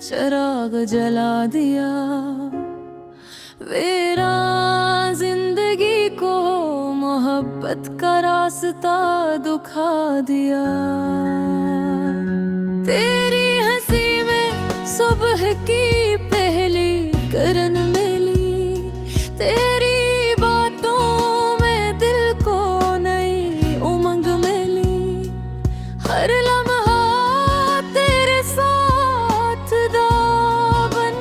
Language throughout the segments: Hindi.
चिराग जला दिया। वीरान जिंदगी को मोहब्बत का रास्ता दुखा दिया। तेरी हंसी में सुबह की पहली किरण मिली, तेरी बातों में दिल को नई उमंग मिली। हर लम्हा तेरे साथ दा बन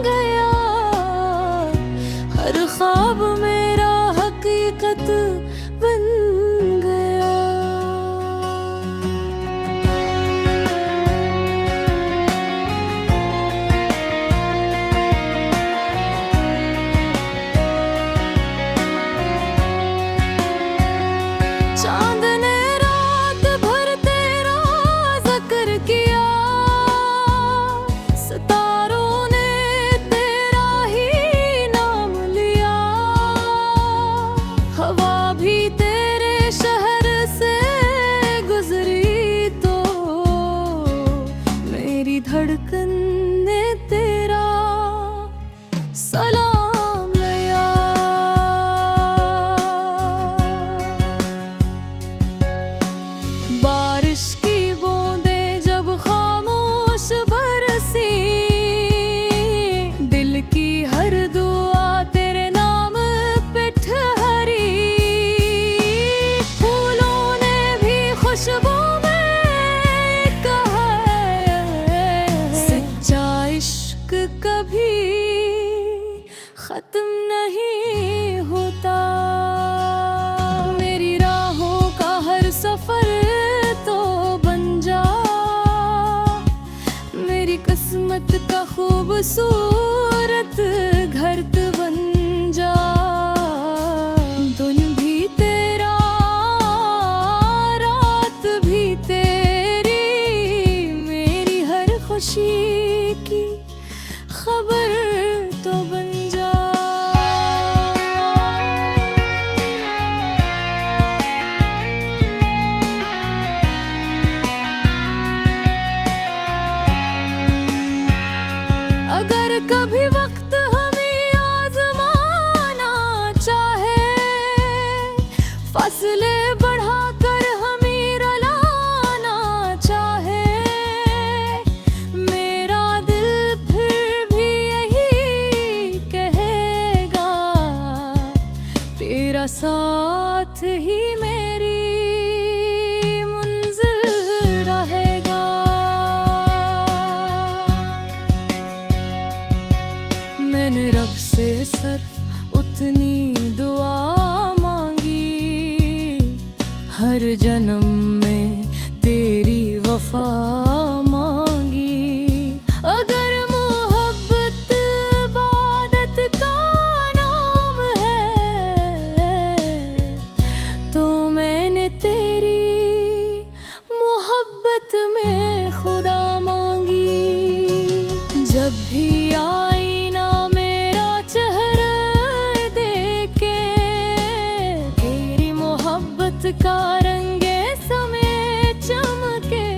गया, हर ख्वाब मेरा हकीकत बन गया। चांद ने रात भर तेरा जिक्र किया, सितारों ने तेरा ही नाम लिया। हवा भी तेरे शहर से गुजरी तो मेरी धड़कन ने तेरा सलाम लिया। बारिश की बूंदें जब खामोश बरसी, दिल की हर दुआ तेरे नाम पे ठहरी। फूलों ने भी खुशबू में कहा है, सच्चा इश्क कभी खत्म नहीं होता। मेरी राहों का हर सफर तो बन जा, मेरी किस्मत का खूबसूरत घर तू बन जा। दिन भी तेरा रात भी तेरी, मेरी हर खुशी की खबर तो बन जा। अगर कभी वक्त हमें आजमाना चाहे, फासले बढ़ाकर हमें रुलाना चाहे, मेरा दिल फिर भी यही कहेगा, तेरा साथ ही मेरी मंजिल रहेगा। मैंने रब से सिर्फ उतनी दुआ मांगी, हर जन्म में तेरी वफा मांगी। अगर मोहब्बत इबादत का नाम है, तो मैंने तेरी मोहब्बत में खुदा मांगी। जब भी आई ना मेरा चेहरा देखे, तेरी मोहब्बत का रंगे समय चमके।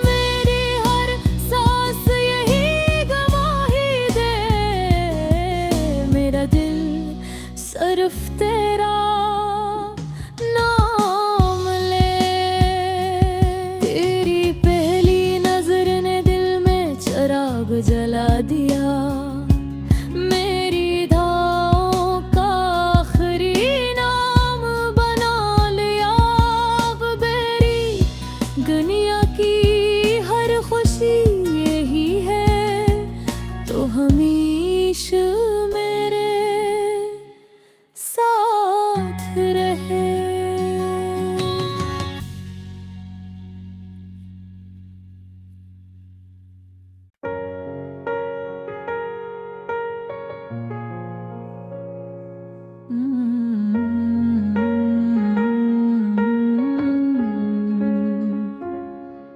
मेरी हर सांस यही गवाही दे, मेरा दिल सिर्फ तेरा नाम ले। तेरी पहली नजर ने दिल में चिराग जला दिया, मेरी धाओं का आखिरी नाम बना लिया। अब मेरी दुनिया की हर खुशी यही है, तो हमेशा मेरे साथ रहे।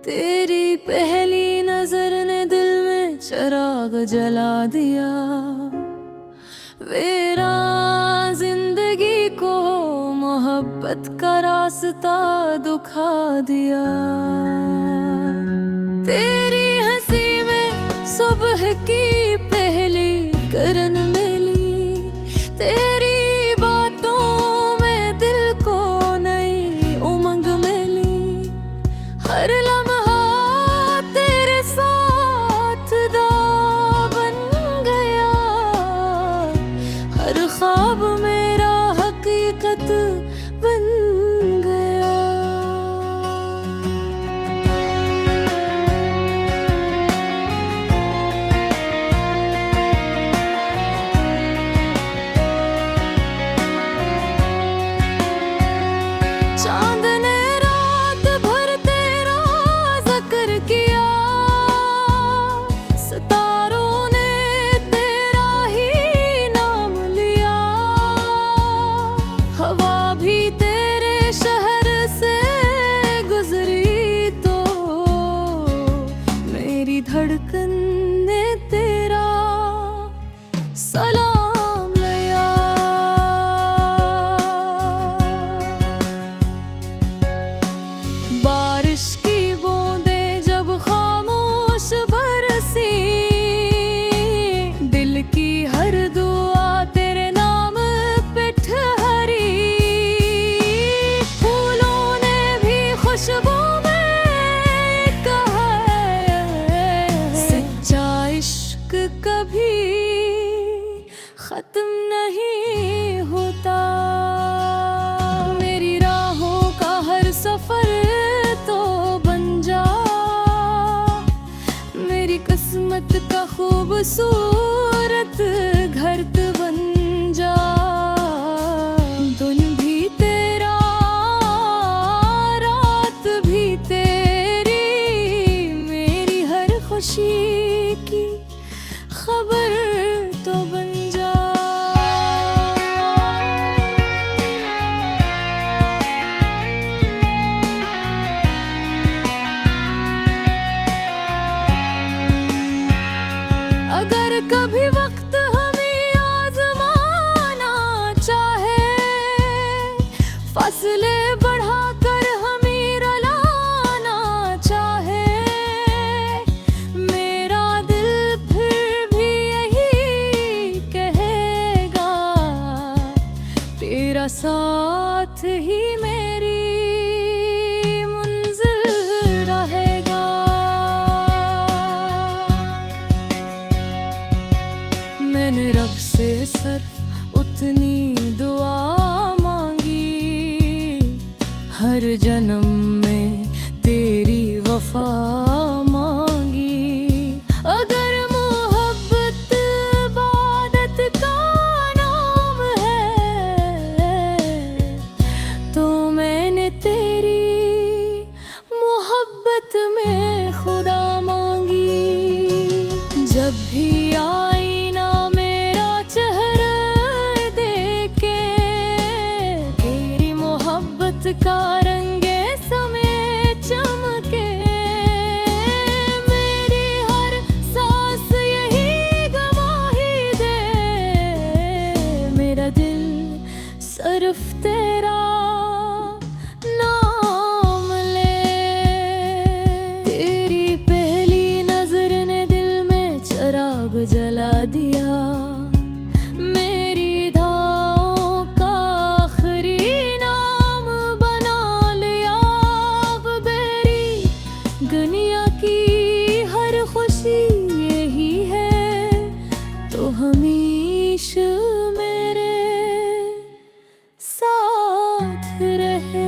तेरी पहली नजर ने दिल में चिराग जला दिया। वीरान जिंदगी को मोहब्बत का रास्ता दुखा दिया। तेरी हंसी में सुबह की पहली किरण मिली, तेरी बातों में दिल को नई उमंग मिली। हर लम्हा तेरे साथ दा बन गया, हर ख्वाब मेरा हकीकत बन गया। चांद ने रात भर तेरा जिक्र किया, सितारों ने तेरा ही नाम लिया। हवा भी तेरे शहर से गुजरी तो मेरी धड़कन ने तेरा सलाम लिया। बारिश की बूंदें जब खामोश बरसी, दिल की हर दुआ तेरे नाम पे ठहरी। फूलों ने भी खुशबू में कहा है, सच्चा इश्क कभी खत्म नहीं होता। मेरी राहों का हर सफर तो बन जा, मेरी किस्मत का खूबसूरत घर तो बन जा। दिन भी तेरा रात भी तेरी, मेरी हर खुशी की खबर तो बन जा। अगर कभी वक्त हमें आजमाना चाहे, फासले बढ़ाकर हमें रुलाना चाहे, मेरा दिल फिर भी यही कहेगा, तेरा साथ ही मेरी मंजिल रहेगा। मैंने रब से सिर्फ उतनी दुआ मांगी, हर जन्म में तेरी वफा मांगी। अगर मोहब्बत इबादत का नाम है, तो मैंने तेरी मोहब्बत में खुदा मांगी। जब भी आई ना मेरा चेहरा देखे, तेरी मोहब्बत का रंगे समय चमके। मेरी हर सांस यही गवाही दे, मेरा दिल सिर्फ तेरा नाम ले। तेरी पहली नजर ने दिल में चिराग जला दिया, मेरी धाओं का आखिरी नाम बना लिया। अब मेरी दुनिया की हर खुशी यही है, तो हमेशा मेरे साथ रहे।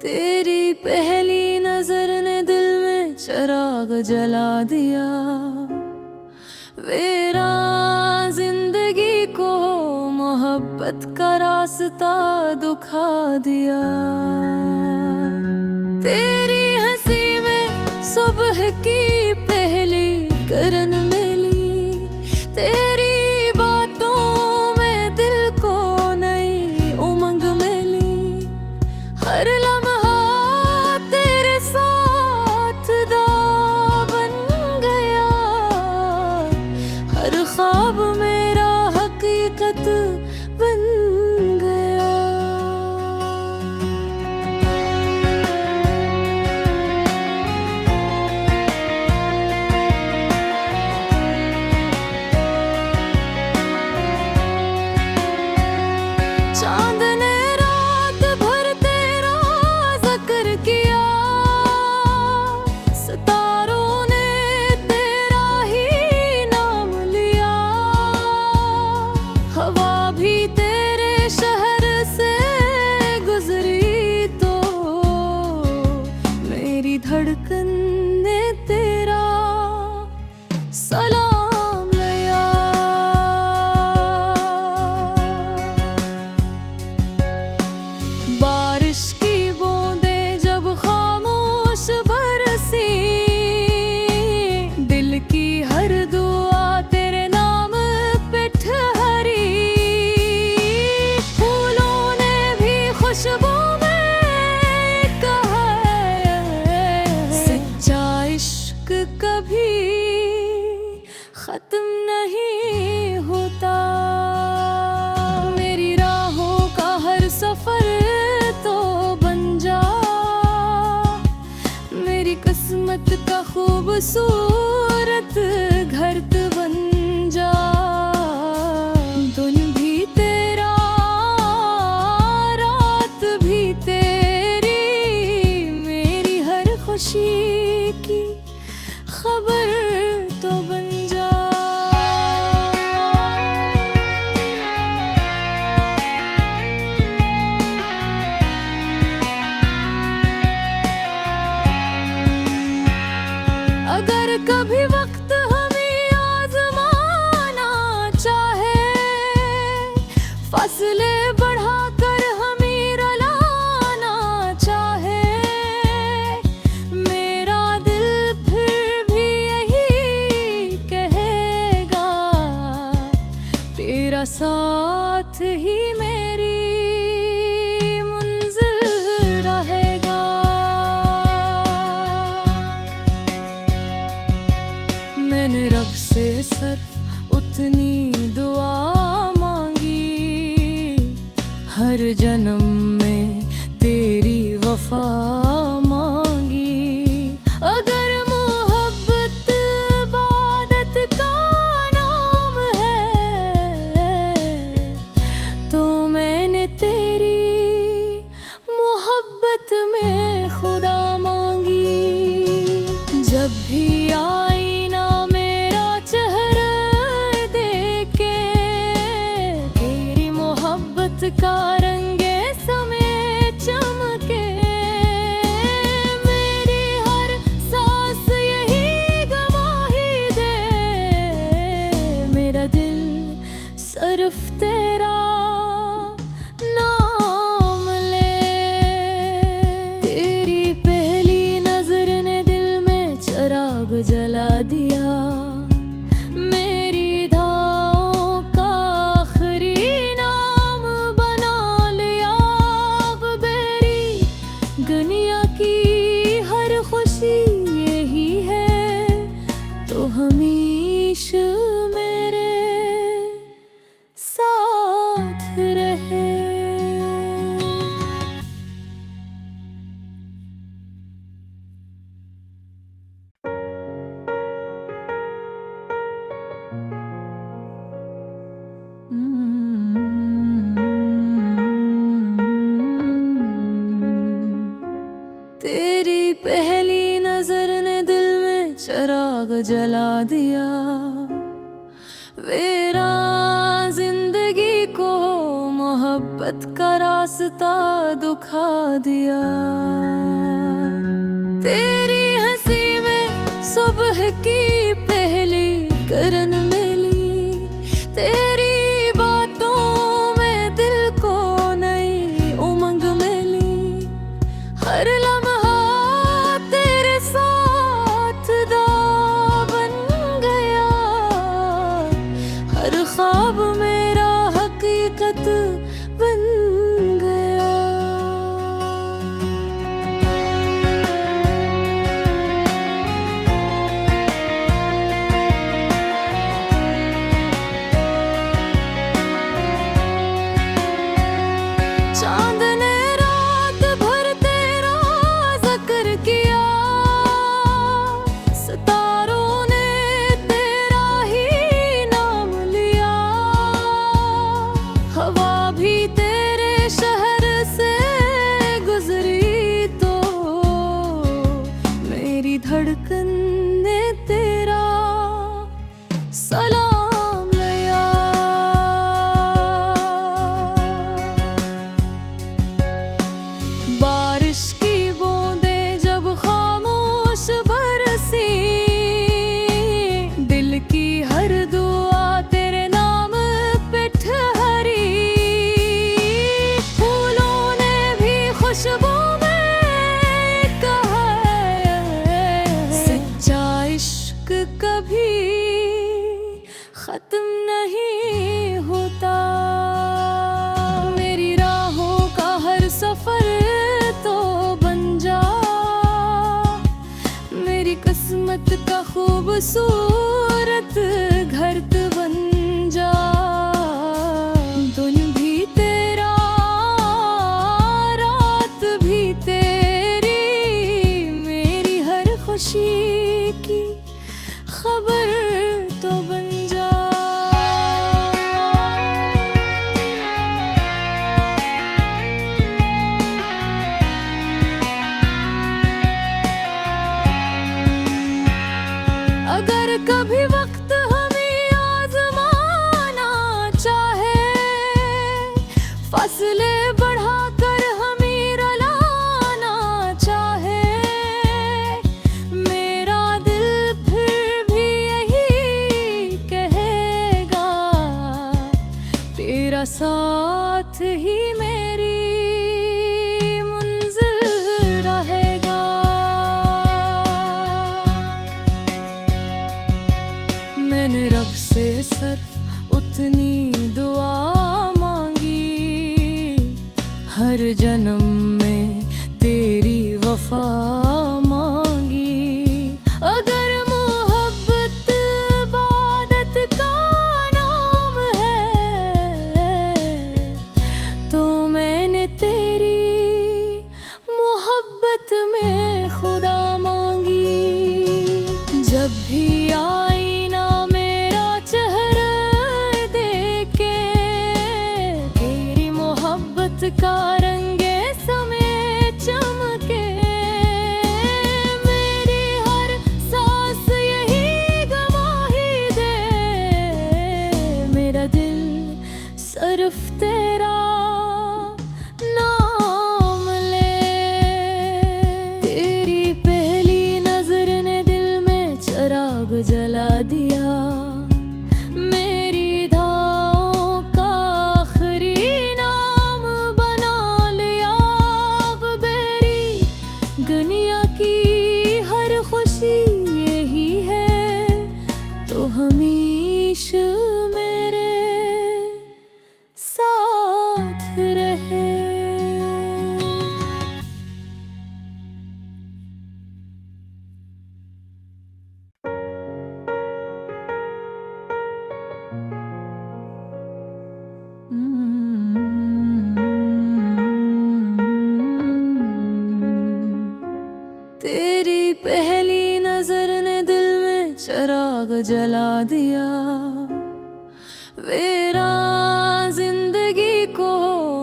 तेरी पहली नजर ने दिल में चिराग जला दिया, मेरा जिंदगी को मोहब्बत का रास्ता दुखा दिया। तेरी हंसी में सुबह की पहली किरण मिली, तेरी बातों में दिल को नई उमंग मिली। हर लम्हा तेरे साथ धड़कन ने तेरा सलाम लिया। बारिश की बूंदें जब खामोश बरसी, दिल की हर दुआ तेरे नाम पे ठहरी। फूलों ने भी खुशबू कभी खत्म नहीं होता। मेरी राहों का हर सफर तो बन जा, मेरी किस्मत का खूबसूरत घर तो बन जा। दिन भी तेरा रात भी तेरी, मेरी हर खुशी की खबर तो बन जा। अगर कभी वक्त हमें आजमाना चाहे, फासले बढ़ाकर हमें रुलाना चाहे, मेरा दिल तेरा साथ ही मेरी मंजिल रहेगा। मैंने रब से सिर्फ उतनी दुआ मांगी, हर जन्म में तेरी वफा मांगी। अगर मोहब्बत इबादत का नाम है, तो मैंने तेरी मोहब्बत में खुदा मांगी। जब भी आईना मेरा चेहरा देखे, तेरी मोहब्बत का रंगे समय चमके। मेरी हर सांस यही गवाही दे, मेरा दिल सिर्फ तेरा नाम ले। तेरी पहली नजर ने दिल में चिराग जला दिया, मेरी धाओं का आखिरी नाम बना लिया। अब मेरी दुनिया की हर खुशी यही है, तो हमेशा मेरे साथ रहे। तेरी पहली नजर ने दिल में चिराग जला दिया, मेरा जिंदगी को मोहब्बत का रास्ता दिखा दिया। तेरी हंसी में सुबह की पहली किरण मिली, तेरी बातों में दिल को नई उमंग मिली। हर लम्हा तेरे साथ दा बन गया, हर ख्वाब मेरा हकीकत बन गया। चांद ने रात भर तेरा जिक्र किया, सितारों ने तेरा ही नाम लिया। हवा भी तेरे शहर से गुजरी, तो मेरी धड़कन ने तेरा सलाम लिया। बारिश की बूंदें जब खामोश खूबसूरत घर तू बन जा। दिन भी तेरा रात भी तेरी, मेरी हर खुशी की खबर तो बन जा। अगर कभी वक्त हमें आजमाना चाहे, फासले बढ़ाकर हमें रुलाना चाहे, मेरा दिल फिर भी यही कहेगा, तेरा साथ ही मेरी मंजिल रहेगा। मैंने रब से सिर्फ उतनी दुआ मांगी, हर जन्म में तेरी वफा मांगी। अगर मोहब्बत इबादत का नाम है, तो मैंने तेरी मोहब्बत में खुदा मांगी। जब भी आई ना मेरा चेहरा देखे, तेरी मोहब्बत का रंगे समय चमके, मेरी हर सांस यही गवाही दे, मेरा दिल सिर्फ तेरा नाम ले। तेरी पहली नजर ने दिल में चिराग जला दिया, मेरी धाओं का आखिरी नाम बना लिया। अब मेरी दुनिया की हर खुशी यही है, तो हमेशा मेरे साथ रहे। तेरी पहली नजर ने दिल में चिराग जला दिया, मेरा जिंदगी को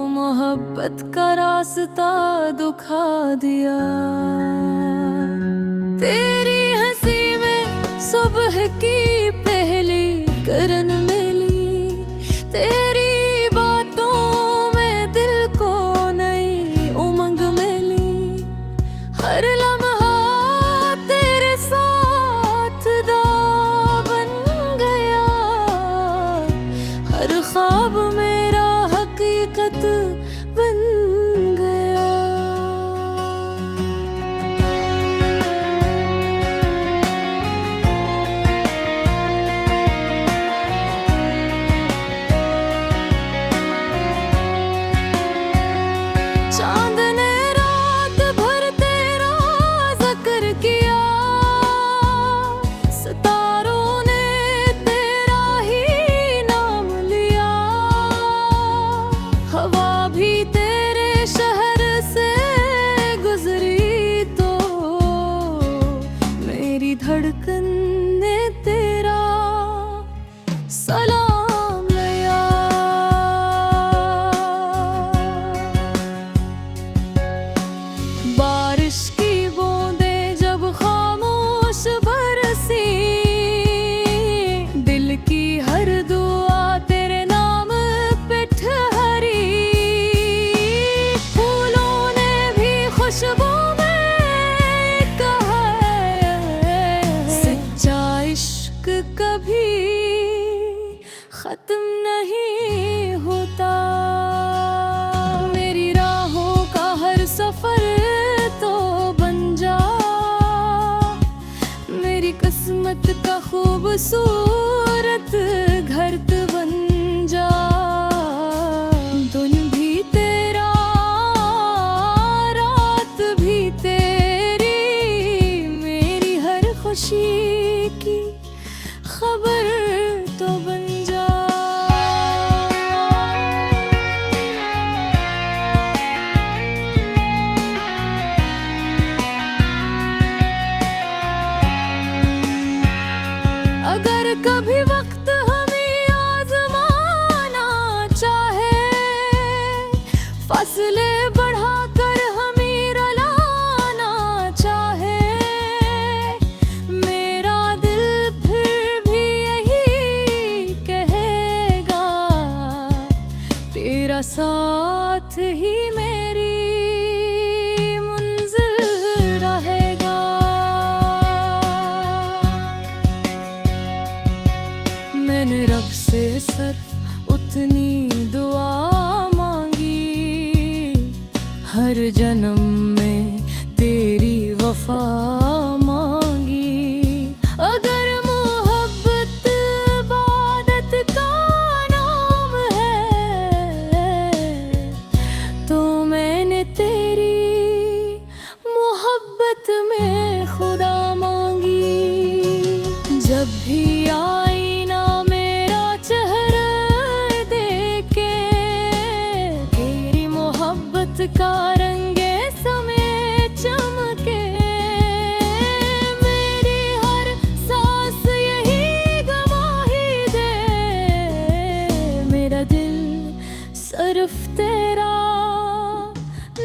मोहब्बत का रास्ता दिखा दिया। तेरी हंसी में सुबह की पहली किरण मिली, तेरी बातों में दिल को नई उमंग मिली। हर लम्हा तेरे साथ दा बन गया, हर ख्वाब मेरा हकीकत बन गया। चांद ने रात भर तेरा जिक्र किया, सितारों ने तेरा ही नाम लिया। हवा भी तेरे शहर से गुजरी, तो मेरी धड़कन ने तेरा सलाम लिया। बारिश की बूंदें जब खामोश बरसी, दिल की हर दुआ तेरे नाम पे ठहरी। फूलों ने भी खुशबू में कहा, सच्चा इश्क कभी खत्म नहीं होता। मेरी राहों का हर सफर तो बन जा, मेरी किस्मत का खूबसूरत घर तू बन जा। दिन भी तेरा रात भी तेरी, मेरी हर खुशी की वफा मांगी। अगर मोहब्बत इबादत का नाम है तो मैंने तेरी मोहब्बत में खुदा मांगी। जब भी आईना मेरा चेहरा देखे तेरी मोहब्बत का रंगे समय चमके। मेरी हर सांस यही गवाही दे, मेरा दिल सिर्फ तेरा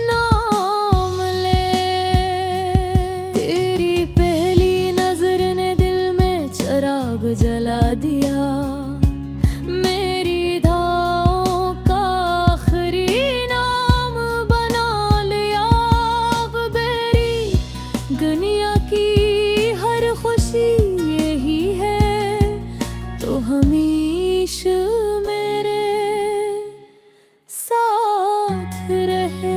नाम ले। तेरी पहली नजर ने दिल में चिराग जला दिया। मेरी धाओं का आखिरी नाम बना लिया। अब मेरी दुनिया की हर खुशी यही है तो हमेशा मेरे साथ रहे।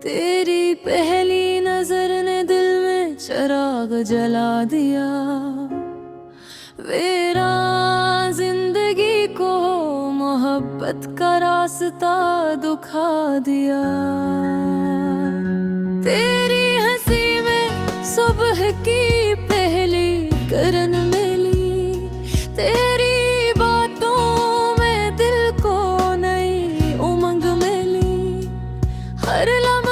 तेरी पहली नजर ने दिल में चिराग जला दिया। मेरा जिंदगी को मोहब्बत का रास्ता दिखा दिया। तेरी हंसी में सुबह की पहली किरण मिली। तेरी बातों में दिल को नई उमंग मिली। हर लम्हे